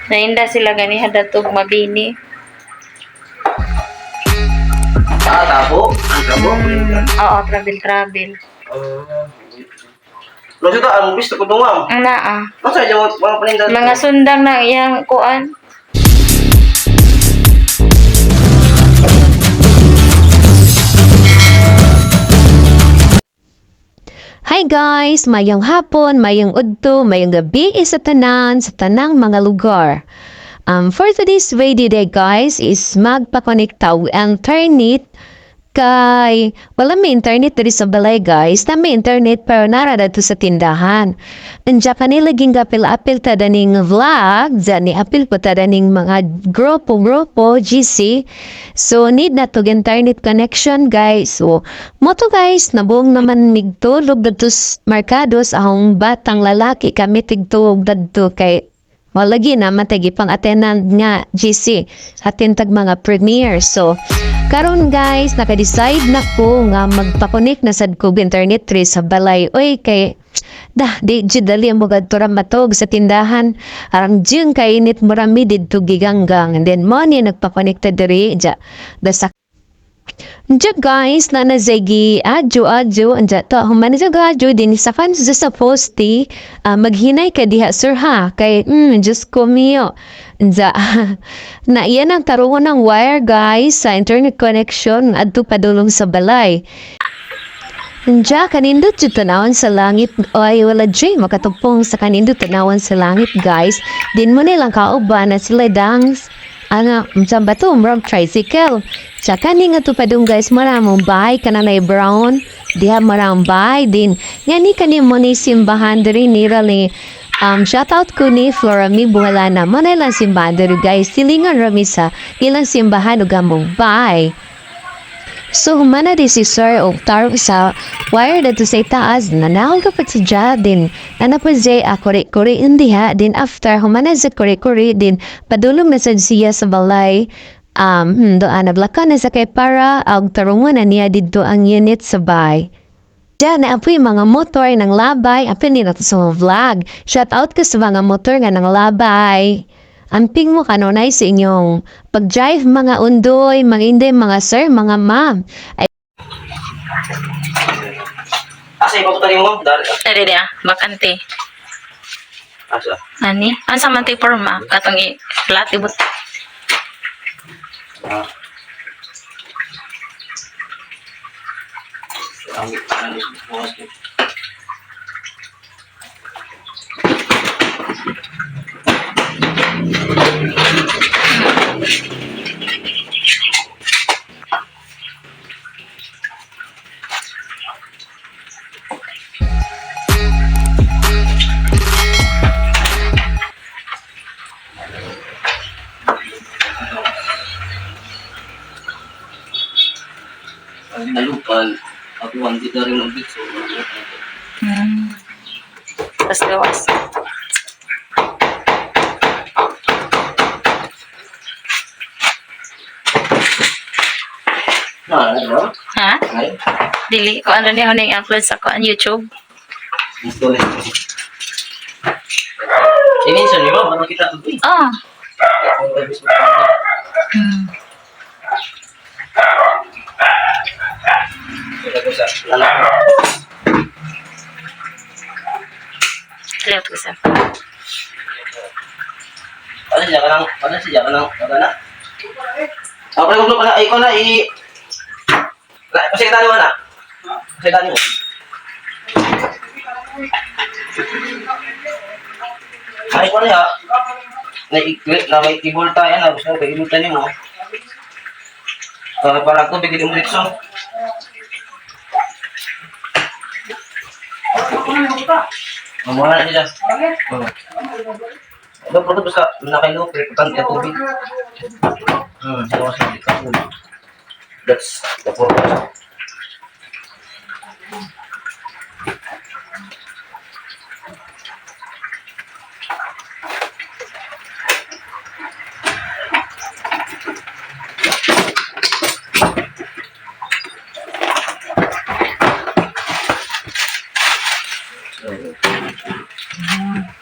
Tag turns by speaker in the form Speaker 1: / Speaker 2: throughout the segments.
Speaker 1: Nainda sila gani hadatog mabini.
Speaker 2: Tabo? Ang tabo?
Speaker 1: Oo, travel.
Speaker 2: Lo sudah ang bis ko dumam.
Speaker 1: Ang naa.
Speaker 2: Masa aja mga panindan.
Speaker 1: Mga sundang na iyang kuan.
Speaker 3: Hi guys! Mayong hapon, mayong udto, mayong gabi sa tanang mga lugar. For today's video day guys is magpa-connecta og internet kay wala may internet diri sa balay guys, na may internet pero nara dito sa tindahan. Anja kanila ging apil ta daning vlog, ni apil po ta daning mga grupo GC. So need na to internet connection guys. So mo to guys, nabuong naman migtulog dito sa markados ahong batang lalaki kami tigtuog dadto kay walagi na matagi pang attendant nga GC atin tag mga premiere. So karon guys, naka-decide na ko nga magpa-connect na sad ko internet tri sa balay. Oy kay di dali mo gadto ra matog sa tindahan. Arang jing kainit mo rami didto giganggang. And then mo ni nagpa-connect diri ja da sa Diya guys, na nazagi adjo anja to human adjo din sa kan sa posti maghinay ka diha sir ha kay just kumio anja na iyan ang tarungon ng wire guys sa internet connection adto padulong sa balay. Anja kanindot jud tanawon sa langit ay wala jay makatugpong sa kanindot tanawon sa langit guys din mo nilang kauban na sila dance msamba to mrag tricycle. Tsaka ni nga to padung guys maramong bahay kananay brown. Diha maramong bahay din. Nga ni kani mo ni simbahan diri ni rali. Shout out ko ni Flora mi buhala na. Manay lang simbahan diri guys. Silingan rami sa ilang simbahan o gamong bahay. So, humana di si Sir o tarong sa wire na to sa itaas na naong kapat si Ja din. Ano po Jay, kore-kore indiha din after humana sa kore-kore din padulong na sa siya sa balay. Doon na blaka na sa kay para ang tarungan na niya dito ang unit sa bay. Diyan na apoy mga motor ng labay. Apin nila to sa mga vlog. Shout out ka sa mga motor nga ng labay. Amping mo kanunay sa inyong pag-drive mga undoy, mga inday, mga sir, mga ma'am.
Speaker 2: Asa ipo tadi mo?
Speaker 1: Dari dia, bakante.
Speaker 2: Asa?
Speaker 1: Ani? Ansa man tay forma katong i-flat ibot.
Speaker 2: Nalupal. Ako ang dito rin ang bitso.
Speaker 1: Tapos gawas.
Speaker 2: Ano?
Speaker 1: Ha?
Speaker 2: Ay,
Speaker 1: Dili ko ano niya ning upload sa ko YouTube.
Speaker 2: gusto ulit. Minsan, di ba? Parang kita ito eh.
Speaker 1: Oh.
Speaker 2: Kita ko sa lalaki.
Speaker 1: Left ko sa.
Speaker 2: Ano siya ka nang, wala na? Ako pala kung pala, ikaw na, kasi kitani mo na. Kasi kitani mo. Ay, ko na ya. Na may keyboard tayo na, gusto mo, kaibutan mo. Para ako, bigyan mo dito. Mamuha na siya. Ano po ito sa nakailup, reputan ka tubig. Sawa sa dito. That's the purpose.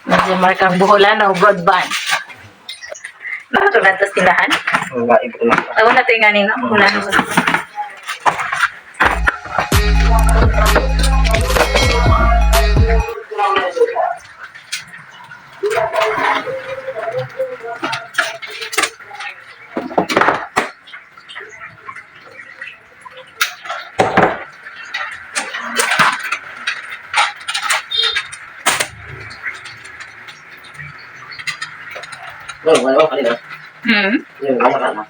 Speaker 1: Medyo markang buholan o broadband. Nakatulad sa tindahan.
Speaker 2: Wala, iba na.
Speaker 1: Ay, wala ito yung ganino. Wala naman.
Speaker 2: Wala, kanina. Yung wala ka na.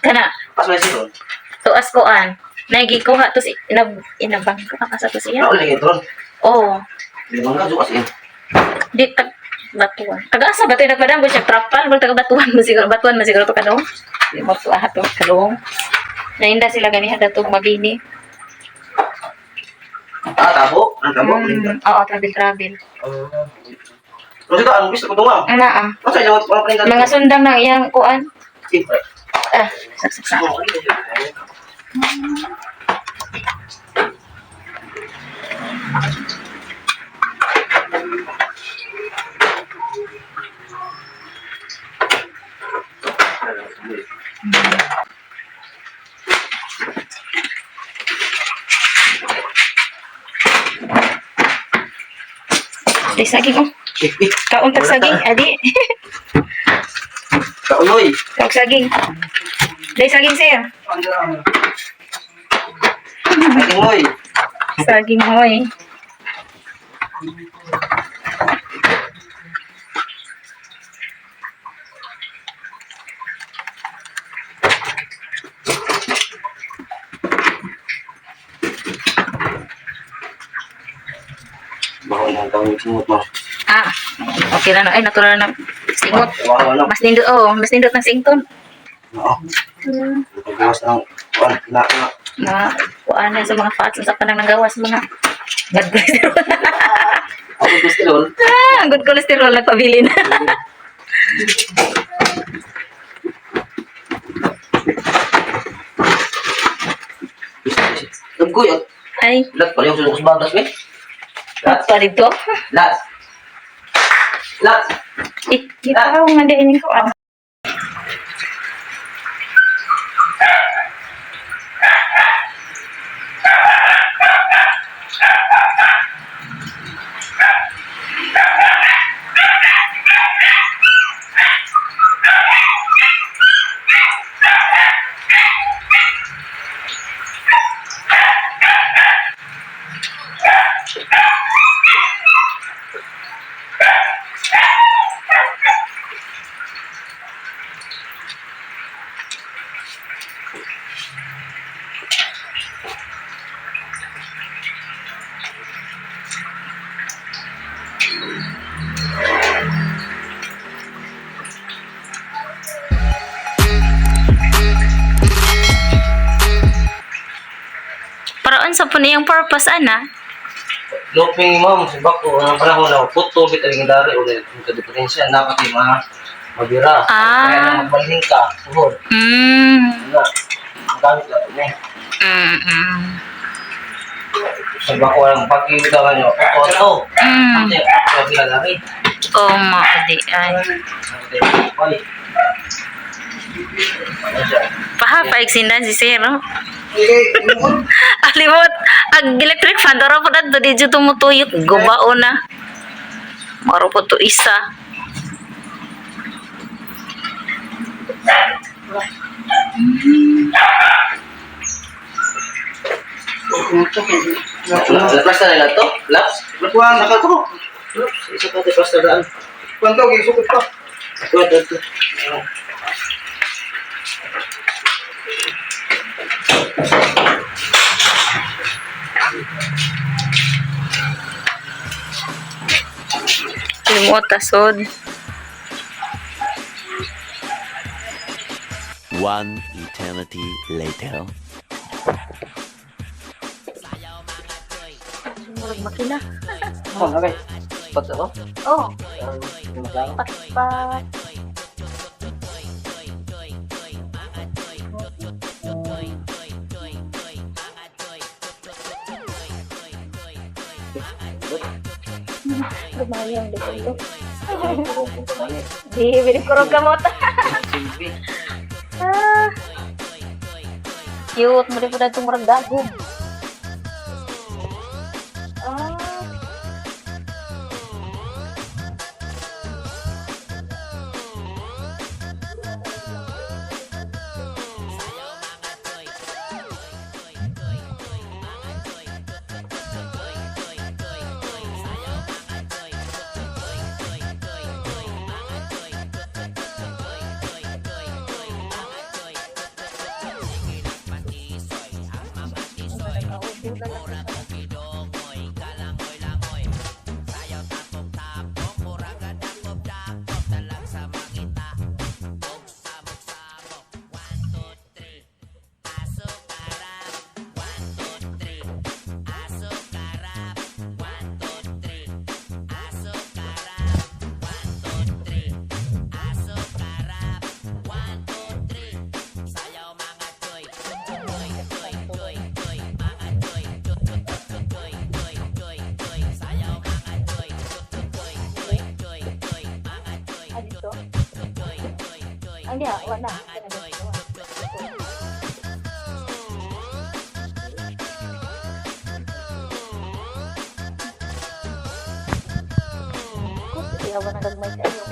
Speaker 1: Kana.
Speaker 2: Pas may siro.
Speaker 1: Tuas ko an. Nagikuha to si inabang ko sa to siya.
Speaker 2: Nauli lagi tron.
Speaker 1: Oh,
Speaker 2: Di mangga juga sih.
Speaker 1: di tag batuan. Taga asa batoy nagpadang ko siya trapal, bal taga batuan mo siguro to kadong. Di mo to ato kadong. Nainda sila gani hada to mabini.
Speaker 2: Ah, tabo. Ang tabo.
Speaker 1: Oo, travel.
Speaker 2: Terus itu anu bisa kutunga.
Speaker 1: Ana
Speaker 2: Masa jawab orang paling
Speaker 1: mga sundang ng iyang kuan.
Speaker 2: Siyempre.
Speaker 1: Ah, saksak. Di saging oh. Kaun tag saging, adi.
Speaker 2: Kaunoy.
Speaker 1: Tag saging. Di saging sir.
Speaker 2: Kaunoy.
Speaker 1: Saging hoy.
Speaker 2: Bawal na daw yung simot mo.
Speaker 1: Ah, okay na no. Ay, natural na singot.
Speaker 2: Bawal na.
Speaker 1: Mas nindot ng sington.
Speaker 2: Oo. Paggawas ng kuwan, na.
Speaker 1: Mga kuan na sa mga fats sa panang nagawas mga bad cholesterol.
Speaker 2: Ako gusto doon.
Speaker 1: Good cholesterol nagpabili na.
Speaker 2: Nagkuy.
Speaker 1: Ay,
Speaker 2: Lat pala yung sulok sa batas, eh. Lat.
Speaker 1: pa dito.
Speaker 2: Lat. Lat.
Speaker 1: Ikaw nga din ko ano. Paroon sa po niyang purpose ana.
Speaker 2: Loping ma'am, sa bako, ang panahon na puto, bitaling dari, o yung diferensya, dapat yung mabira.
Speaker 1: Ah.
Speaker 2: Kaya nang magbalhin ka, tuhod. Nga, ang gamit lang ito, sa bako, ang pag-ibitaw nyo, ito, ang mabira dari.
Speaker 1: Oh, maadi ay.
Speaker 2: Ay. Ano siya?
Speaker 1: Pahapaig sindan si Sir, no? Alimot, ag electric fan, dara po na, di dito tumutuyok, gubao na. Maro po to isa.
Speaker 2: Lapas na nila to? Laps? Lapuan, nakato. Laps, isa ka, lapas na daan. Kwanto, gisukot pa. Ito.
Speaker 1: Limot, tasod.
Speaker 4: One eternity later.
Speaker 1: Murag makina.
Speaker 2: Oh, okay. Pat ako?
Speaker 1: Oh,
Speaker 2: Matang.
Speaker 1: pat. Lumayan dito. Di, bili ko rin gamot.
Speaker 2: Bibi.
Speaker 1: Ah. Cute. Muli po na itong murag dago. Ah. Dito? Hindi wala. Kaya wala nagmay kayo.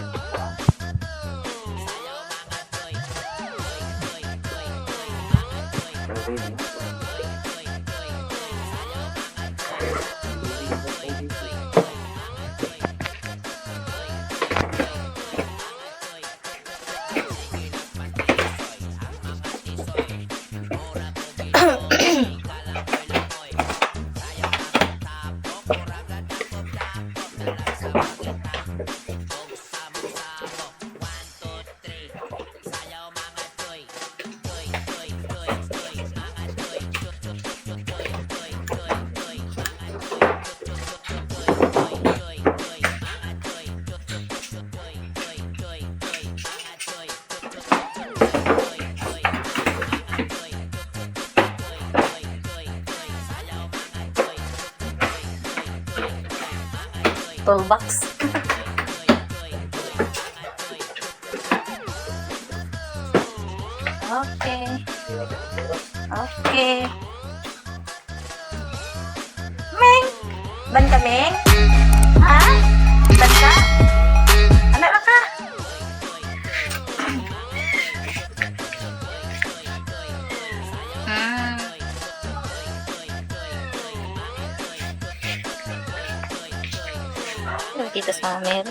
Speaker 1: Toolbox. Okay. Okay. Meng! Ban ka, Meng? Ha? Ban ka? Anak na ka? Kita sa Mel.